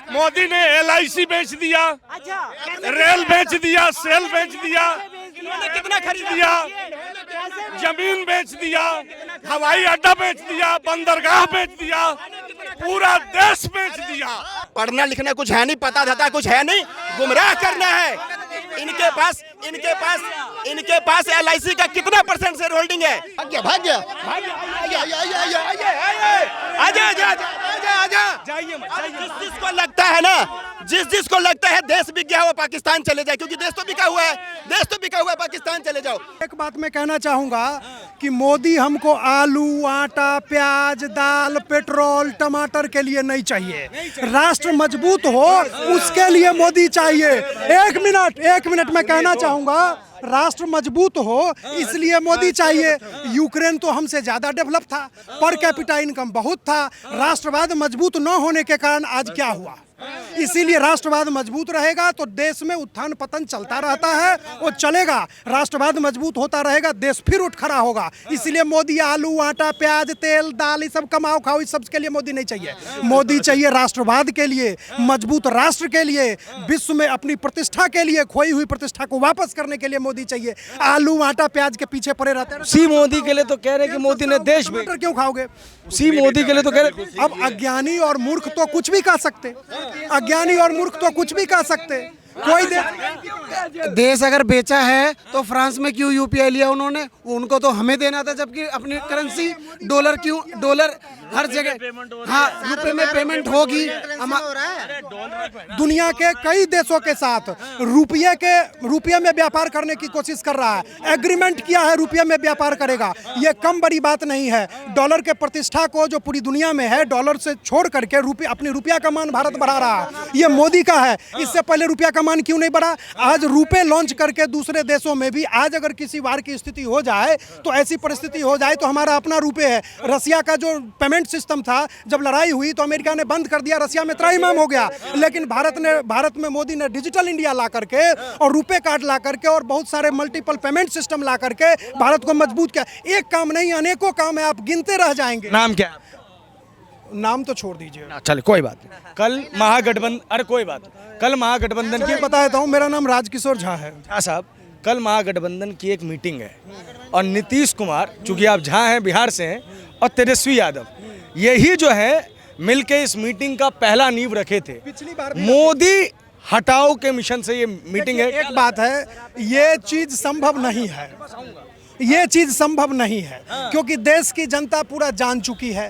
मोदी ने LIC बेच दिया, रेल बेच दिया, सेल बेच दिया, कितना खरीद दिया, जमीन बेच दिया, हवाई अड्डा बेच दिया, बंदरगाह बेच दिया, पूरा देश बेच दिया। पढ़ना लिखना कुछ है नहीं, पता धता कुछ है नहीं, गुमराह करना है। इनके पास LIC का कितना % शेयर होल्डिंग है? भाग्य जिसको लगता है देश बिक गया हुआ पाकिस्तान चले जाए, क्योंकि देश तो बिका हुआ है, पाकिस्तान चले जाओ। एक बात मैं कहना चाहूंगा कि मोदी हमको आलू, आटा, प्याज, दाल, पेट्रोल, टमाटर के लिए नहीं चाहिए। राष्ट्र मजबूत हो उसके लिए मोदी चाहिए। एक मिनट मैं कहना चाहूंगा, राष्ट्र मजबूत हो इसलिए मोदी चाहिए। यूक्रेन तो हमसे ज्यादा डेवलप था, पर कैपिटा इनकम बहुत था। राष्ट्रवाद मजबूत न होने के कारण आज क्या हुआ? इसीलिए राष्ट्रवाद मजबूत रहेगा तो देश में उत्थान पतन चलता रहता है, वो चलेगा। राष्ट्रवाद मजबूत होता रहेगा, देश फिर उठ खड़ा होगा। इसीलिए मोदी आलू, आटा, प्याज, तेल, दाल ये सब कमाओ खाओ, इस सब के लिए मोदी नहीं चाहिए। मोदी चाहिए राष्ट्रवाद के लिए, मजबूत राष्ट्र के लिए, विश्व में अपनी प्रतिष्ठा के लिए, खोई हुई प्रतिष्ठा को वापस करने के लिए मोदी चाहिए। आलू, आटा, प्याज के पीछे पड़े रहते हैं। सी मोदी के लिए तो कह रहे कि मोदी ने देश में, क्यों खाओगे? सी मोदी के लिए तो कह रहे। अब अज्ञानी और मूर्ख तो कुछ भी कह सकते, अज्ञानी और मूर्ख तो कुछ भी कह सकते। कोई देश अगर बेचा है तो फ्रांस में क्यों UPI लिया उन्होंने? उनको तो हमें देना था, जबकि अपनी करेंसी डॉलर हर जगह। हाँ, रुपए में पेमेंट होगी। दुनिया के कई देशों के साथ रुपये में व्यापार करने की कोशिश कर रहा है, एग्रीमेंट किया है, रुपये में व्यापार करेगा। ये कम बड़ी बात नहीं है। डॉलर के प्रतिष्ठा को जो पूरी दुनिया में है, डॉलर से छोड़ करके अपनी रुपया का मान भारत बढ़ा रहा है। ये मोदी का है। इससे पहले रुपया का मान क्यों नहीं बढ़ा? आज रुपए लॉन्च करके दूसरे देशों में भी आज अगर किसी वार की स्थिति हो जाए, तो ऐसी परिस्थिति हो जाए तो हमारा अपना रुपए है। रसिया का जो पेमेंट सिस्टम था, जब लड़ाई हुई तो अमेरिका ने बंद कर दिया, रसिया में त्राहिमाम हो गया। लेकिन भारत में मोदी ने डिजिटल इंडिया ला करके और रुपए कार्ड ला करके और बहुत सारे मल्टीपल पेमेंट सिस्टम ला करके भारत को मजबूत किया। एक काम नहीं, अनेकों काम है, आप गिनते रह जाएंगे। नाम क्या है? नाम तो छोड़ दीजिए। चलिए कोई बात नहीं। कल महागठबंधन, अरे कोई बात, कल महागठबंधन की बता देता हूँ, मेरा नाम राजकिशोर झा है। झा साहब, कल महागठबंधन की एक मीटिंग है और नीतीश कुमार, चूंकि आप झा हैं, बिहार से हैं, और तेजस्वी यादव, यही जो है मिलके इस मीटिंग का पहला नींव रखे थे। पिछली बार मोदी हटाओ के मिशन से ये मीटिंग है। एक बात है, ये चीज संभव नहीं है, ये चीज संभव नहीं है। क्योंकि देश की जनता पूरा जान चुकी है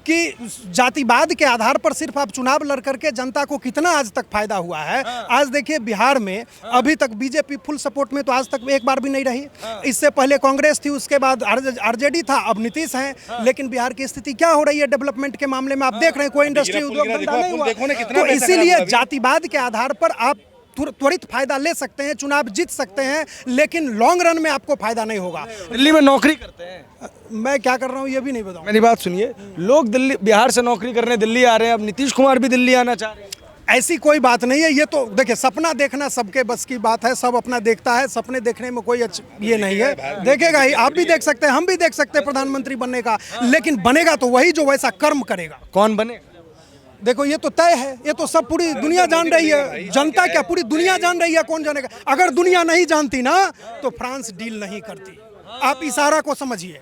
कि जातिवाद के आधार पर सिर्फ आप चुनाव लड़ करके जनता को कितना आज तक फायदा हुआ है। आज देखिए बिहार में अभी तक बीजेपी फुल सपोर्ट में तो आज तक एक बार भी नहीं रही। इससे पहले कांग्रेस थी, उसके बाद RJD था, अब नीतीश हैं। लेकिन बिहार की स्थिति क्या हो रही है डेवलपमेंट के मामले में? आप देख रहे हैं, कोई इंडस्ट्री उद्योग धंधा नहीं हुआ। तो इसीलिए जातिवाद के आधार पर आप त्वरित फायदा ले सकते हैं, चुनाव जीत सकते हैं, लेकिन लॉन्ग रन में आपको फायदा नहीं होगा। दिल्ली में नौकरी करते हैं, मैं क्या कर रहा हूँ ये भी नहीं बताऊँ। मेरी बात सुनिए, लोग दिल्ली, बिहार से नौकरी करने दिल्ली आ रहे हैं, अब नीतीश कुमार भी दिल्ली आना चाह रहे हैं। ऐसी कोई बात नहीं है। ये तो देखिए, सपना देखना सबके बस की बात है, सब अपना देखता है। सपने देखने में कोई ये नहीं है, देखेगा ही। आप भी देख सकते हैं, हम भी देख सकते हैं प्रधानमंत्री बनने का, लेकिन बनेगा तो वही जो वैसा कर्म करेगा। कौन बने? देखो, ये तो तय है, ये तो सब पूरी दुनिया जान रही है। जनता क्या, पूरी दुनिया जान रही है कौन जानेगा। अगर दुनिया नहीं जानती ना तो फ्रांस डील नहीं करती। आप इशारा को समझिए,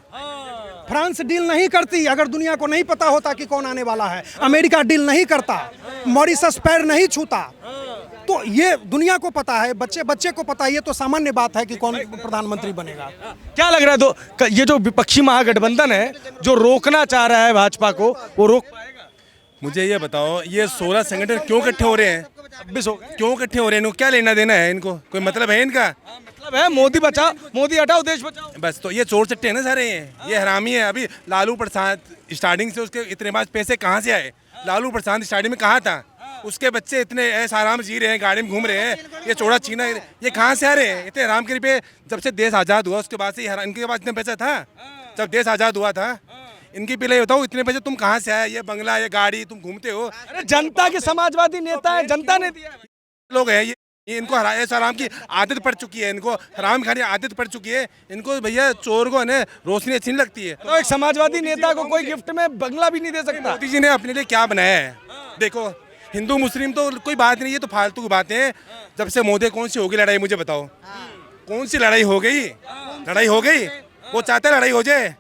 फ्रांस डील नहीं करती अगर दुनिया को नहीं पता होता कि कौन आने वाला है। अमेरिका डील नहीं करता, मॉरिशस पैर नहीं छूता। तो ये दुनिया को पता है, बच्चे को पता है। ये तो सामान्य बात है कि कौन प्रधानमंत्री बनेगा। क्या लग रहा है? तो ये जो विपक्षी महागठबंधन है जो रोकना चाह रहा है भाजपा को, वो रोक पाएगा? मुझे ये बताओ, ये 16 संगठन क्यों इकट्ठे हो रहे हैं? 26 हो गए। क्यों इकट्ठे हो रहे हैं? इनको क्या लेना देना है? इनको कोई मतलब है इनका? मतलब है मोदी बचाओ, मोदी हटाओ, देश बचाओ। बस, तो ये चोर चट्टे हैं ना सारे, ये हरामी है। अभी लालू प्रसाद स्टार्टिंग से, उसके इतने पास पैसे कहाँ से आए? लालू प्रसाद स्टार्टिंग में कहाँ था? उसके बच्चे इतने ऐसा आराम जी रहे हैं, गाड़ी में घूम रहे हैं। ये चोरा छीना, ये कहाँ से आ रहे हैं? इतने आराम के रुपये जब से देश आज़ाद हुआ उसके बाद से इनके पास इतने पैसा था? जब देश आज़ाद हुआ था इनकी पहले बताओ, इतने पैसे तुम कहाँ से आए? ये बंगला, ये गाड़ी, तुम घूमते हो। अरे जनता के समाजवादी नेता है, जनता ने दिया। लोग हैं ये इनको हराम की आदत पड़ चुकी है, इनको हराम खाने की आदत पड़ चुकी है। इनको भैया चोर को ना रोशनी अच्छी नहीं लगती है। तो एक समाजवादी नेता को कोई गिफ्ट में बंगला भी नहीं दे सकता। मोदी जी ने अपने लिए क्या बनाया है? देखो, हिंदू मुस्लिम तो कोई बात नहीं, ये तो फालतू की बातें हैं। जब से मोदी कौन सी होगी लड़ाई मुझे बताओ, कौन सी लड़ाई हो गई? लड़ाई हो गई? वो चाहते लड़ाई हो जाए?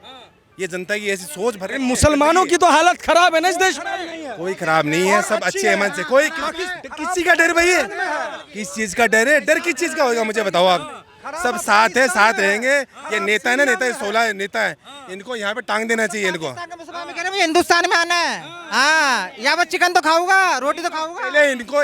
ये जनता की ऐसी सोच भर। मुसलमानों की तो हालत खराब है ना इस देश में। कोई खराब नहीं है, सब अच्छे मन से। कोई किसी का डर भाई है? किस चीज का डर है? डर किस चीज का होगा मुझे बताओ आप? सब साथ है, साथ रहेंगे। ये नेता है ना, नेता 16 नेता है, इनको यहाँ पे टांग देना चाहिए इनको। मुसलमान कह रहे हैं हिंदुस्तान में आना है, हाँ यहाँ पर चिकन तो खाऊंगा, रोटी तो खाऊंगा। पहले इनको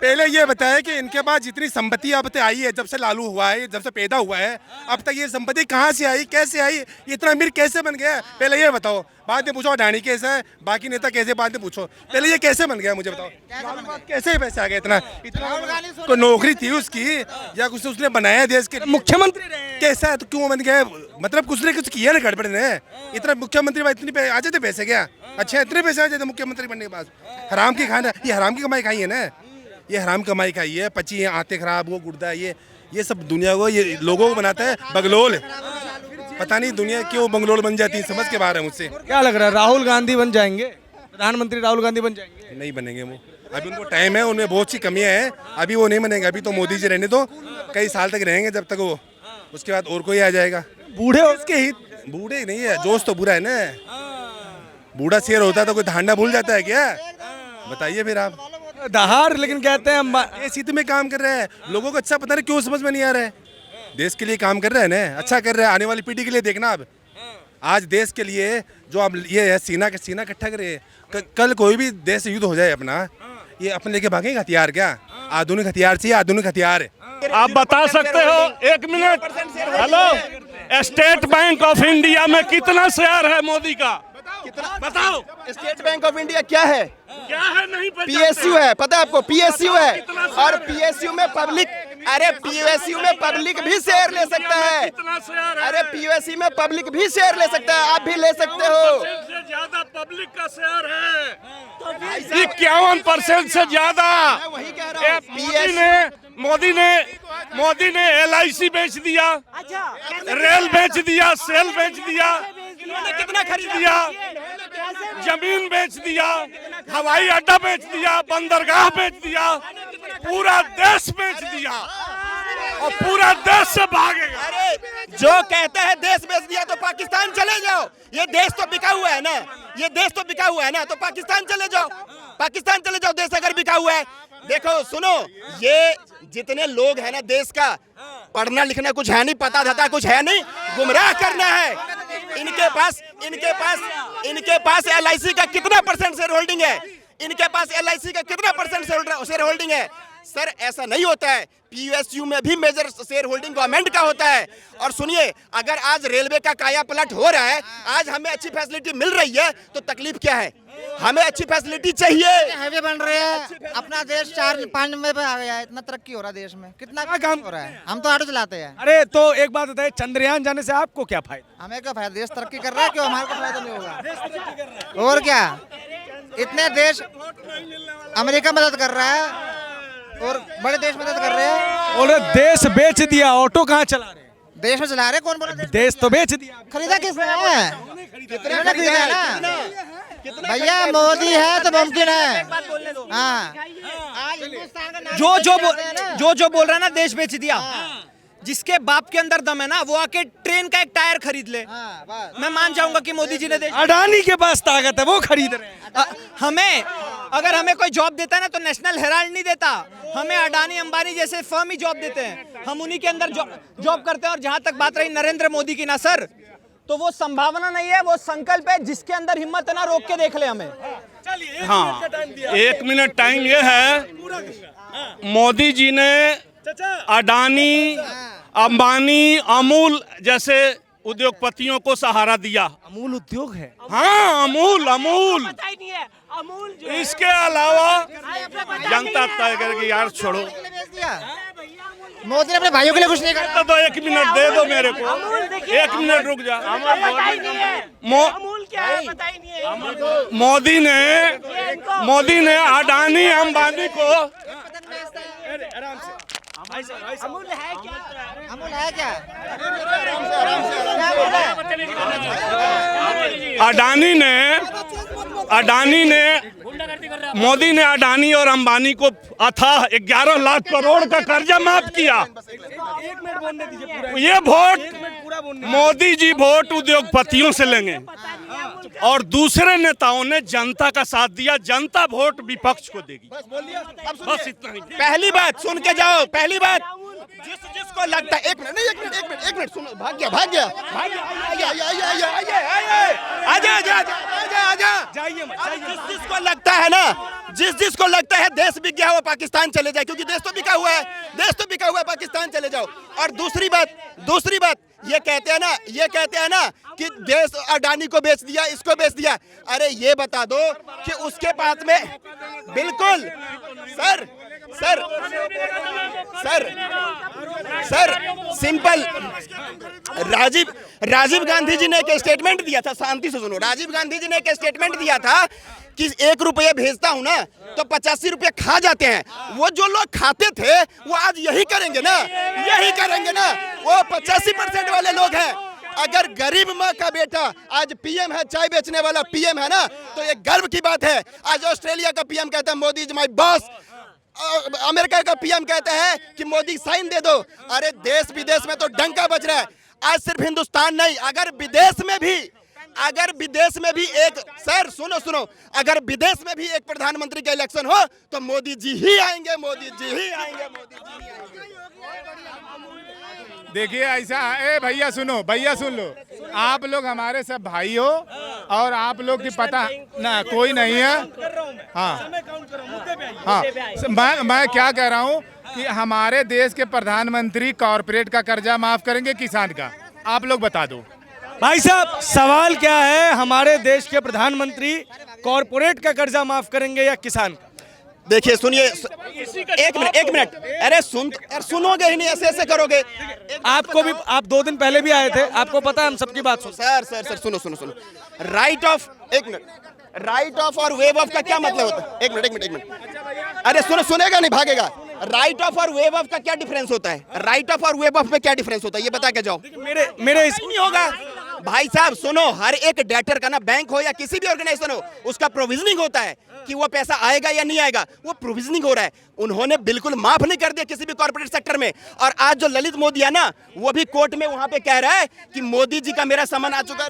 पहले ये बताया कि इनके पास जितनी संपत्ति अब तक आई है, जब से लालू हुआ है, जब से पैदा हुआ है, अब तक ये संपत्ति कहाँ से आई, कैसे आई, इतना अमीर कैसे बन गया? पहले ये बताओ। बाद में पूछो अडानी कैसा है, बाकी नेता कैसे, बाद में पूछो। पहले ये कैसे बन गया मुझे बताओ, कैसे पैसे आ गए? इतना कोई नौकरी थी उसकी या कुछ उसने बनाया देश के मुख्यमंत्री कैसा है तो क्यों बन गया? मतलब कुछ ने कुछ किया ना गड़बड़ ने। इतना मुख्यमंत्री इतनी आ जाते पैसे क्या? अच्छा इतने पैसे आ जाते मुख्यमंत्री बनने के बाद? हराम की खाना, ये हराम की कमाई खाई है ना, ये हराम कमाई खाई है। पची है, आते खराब, वो गुर्दा, ये सब दुनिया को, ये लोगों को बनाता है बगलोल। पता नहीं दुनिया क्यों बंगलोर बन जाती है, समझ के बाहर है मुझसे। क्या लग रहा है, राहुल गांधी बन जाएंगे? प्रधानमंत्री राहुल गांधी बन जाएंगे? नहीं बनेंगे वो, अभी उनको टाइम है, उनमें बहुत सी कमियां हैं, अभी वो नहीं बनेंगे। अभी तो मोदी जी रहने दो, कई साल तक रहेंगे जब तक वो, उसके बाद और कोई आ जाएगा। बूढ़े उसके ही बूढ़े नहीं है, जोश तो बुरा है ना। बूढ़ा शेर होता तो कोई धांडा भूल जाता है क्या? बताइए फिर आप। दहाड़, लेकिन कहते हैं इस हित में काम कर रहे हैं, लोगों को अच्छा पता नहीं क्यों समझ में नहीं आ रहा है। देश के लिए काम कर रहे हैं ना, अच्छा कर रहे हैं, आने वाली पीढ़ी के लिए देखना। अब आज देश के लिए जो अब ये है सीना इकट्ठा करे, कल कोई भी देश युद्ध हो जाए अपना, ये अपने लेके भागेंगे हथियार क्या? आधुनिक हथियार चाहिए, आधुनिक हथियार। आप बता सकते हो, एक minute, hello, state bank of India में कितना शेयर है मोदी का? बताओ। स्टेट बैंक ऑफ इंडिया क्या है? क्या है? नहीं पता। पीएसयू है, पता है आपको? पीएसयू है, और पीएसयू में पब्लिक, अरे पीएसयू में पब्लिक भी शेयर ले सकता है। कितना शेयर है? अरे पीएसयू में पब्लिक भी शेयर ले सकता है, आप भी ले सकते हो। से ज्यादा पब्लिक का शेयर है, 51% से ज्यादा। वही कह रहा हूँ। मोदी ने LIC बेच दिया, रेल बेच दिया, सेल बेच दिया, कितना खरीद दिया, जमीन बेच दिया, हवाई अड्डा बेच दिया, बंदरगाह बेच दिया, पूरा देश बेच दिया, और पूरा देश से भागेगा। अरे जो कहता है देश बेच दिया तो पाकिस्तान चले जाओ, ये देश तो बिका हुआ है ना, ये देश तो बिका हुआ है ना, तो पाकिस्तान चले जाओ, पाकिस्तान चले जाओ, देश अगर बिका हुआ है। देखो सुनो, ये जितने लोग हैं ना, देश का पढ़ना लिखना कुछ है नहीं, पता धता कुछ है नहीं, गुमराह करना है। इनके पास LIC का कितना % शेयर होल्डिंग है? इनके पास LIC का कितना % शेयर होल्डिंग है? सर ऐसा नहीं होता है, पीएसयू में भी मेजर शेयर होल्डिंग गवर्नमेंट का होता है। और सुनिए, अगर आज रेलवे का काया पलट हो रहा है, आज हमें अच्छी फैसिलिटी मिल रही है, तो तकलीफ क्या है? हमें अच्छी फैसिलिटी चाहिए। हाईवे बन रहे हैं, अपना देश 4-5 नंबर पे आ गया है, इतना तरक्की हो रहा है देश में, कितना काम हो रहा है। हम तो ऑटो चलाते हैं। अरे तो एक बात बताइए, चंद्रयान जाने से आपको क्या फायदा? हमें क्या फायदा? देश तरक्की कर रहा है, क्यों हमारे को फायदा नहीं होगा? और क्या, इतने देश, अमेरिका मदद कर रहा है और बड़े देश मदद कर रहे हैं। बोले देश बेच दिया, ऑटो कहाँ चला रहे? देश में चला रहे, कौन बोला? देश तो बेच दिया। खरीदा किसने है? कितने खरीदा है ना भैया? मोदी है तो मुमकिन है। हाँ, जो बोल रहा है ना देश बेच दिया, जिसके बाप के अंदर दम है ना, वो आके ट्रेन का एक टायर खरीद ले, मैं मान जाऊंगा कि मोदी जी ने देश। अडानी के पास ताकत है, वो खरीद रहे हैं। अगर हमें कोई जॉब देता है ना, तो नेशनल हेराल्ड नहीं देता, हमें अडानी अंबानी जैसे फर्म ही जॉब देते हैं, हम उन्हीं के अंदर जॉब करते हैं। और जहां तक बात रही नरेंद्र मोदी की ना सर, तो वो संभावना नहीं है, वो संकल्प है, जिसके अंदर हिम्मत है ना, रोक के देख ले हमें। हाँ, 1 मिनट टाइम ये है, मोदी जी ने अडानी, अंबानी, अमूल जैसे उद्योगपतियों को सहारा दिया। अमूल उद्योग है? हाँ, अमूल इसके अलावा जनता तय करेगी। यार छोड़ो, मोदी ने अपने भाइयों के लिए कुछ नहीं करा। तो 1 मिनट दे दो मेरे को, 1 मिनट रुक जा। मोदी ने अडानी अंबानी को अमूल है क्या? मोदी ने अडानी और अंबानी को अथाह 11 लाख करोड़ का कर्जा माफ किया। ये वोट मोदी जी वोट उद्योगपतियों से लेंगे और दूसरे नेताओं ने जनता का साथ दिया, जनता वोट विपक्ष को देगी। बस इतना ही। पहली बात सुन के जाओ, पहली बात जिसको लगता है, एक मिनट सुनो, भाग गया जिसको लगता है ना, जिसको लगता है देश बिक गया है वो पाकिस्तान चले जाए, क्योंकि देश तो बिका हुआ है, पाकिस्तान चले जाओ। और दूसरी बात ये कहते हैं ना कि देश अडानी को बेच दिया, इसको बेच दिया। अरे ये बता दो कि उसके पास में बिल्कुल सर सिंपल राजीव गांधी जी ने एक स्टेटमेंट दिया था, शांति से सुनो। राजीव गांधी जी ने एक स्टेटमेंट दिया था कि 1 रुपये भेजता हूं ना तो 85 रुपये खा जाते हैं। वो जो लोग खाते थे वो आज यही करेंगे ना, वो 85% वाले लोग हैं। अगर गरीब माँ का बेटा आज पीएम है, चाय बेचने वाला पीएम है ना, तो ये गर्व की बात है। आज ऑस्ट्रेलिया का पीएम कहता है Modi is my boss, America का पीएम कहता है कि मोदी साइन दे दो। अरे देश विदेश में तो डंका बज रहा है। आज सिर्फ हिंदुस्तान नहीं, अगर विदेश में भी एक सर सुनो, अगर विदेश में भी एक प्रधानमंत्री का इलेक्शन हो तो मोदी जी ही आएंगे। देखिए ऐसा है, भैया सुन लो, आप लोग हमारे सब भाई हो और आप लोग की पता ना कोई नहीं है। हाँ, मैं क्या कह रहा हूँ कि हमारे देश के प्रधानमंत्री कॉर्पोरेट का कर्जा माफ करेंगे, किसान का? आप लोग बता दो भाई साहब, सवाल क्या है, हमारे देश के प्रधानमंत्री कॉर्पोरेट का कर्जा माफ करेंगे या किसान का? देखिए सुनिए, एक मिनट अरे सुनोगे ही नहीं, ऐसे करोगे। आपको भी, आप 2 दिन पहले भी आए थे, आपको पता है हम सबकी बात सुन। सर सुनो। राइट ऑफ और वेव ऑफ का क्या मतलब होता है? एक मिनट अरे सुनेगा नहीं, भागेगा। राइट ऑफ और वेव ऑफ का क्या डिफरेंस होता है? राइट ऑफ और वेव ऑफ में क्या डिफरेंस होता है ये बता के जाओ। मेरे नहीं होगा भाई साहब, सुनो, हर एक डेटर का ना, बैंक हो या किसी भी ऑर्गेनाइजेशन हो, उसका प्रोविजनिंग होता है कि वो पैसा आएगा या नहीं आएगा। वो प्रोविजनिंग हो रहा है, उन्होंने बिल्कुल माफ नहीं कर दिया किसी भी कॉर्पोरेट सेक्टर में। और आज जो ललित मोदी है ना, वो भी कोर्ट में वहां पे कह रहा है कि मोदी जी का मेरा सामान आ चुका है।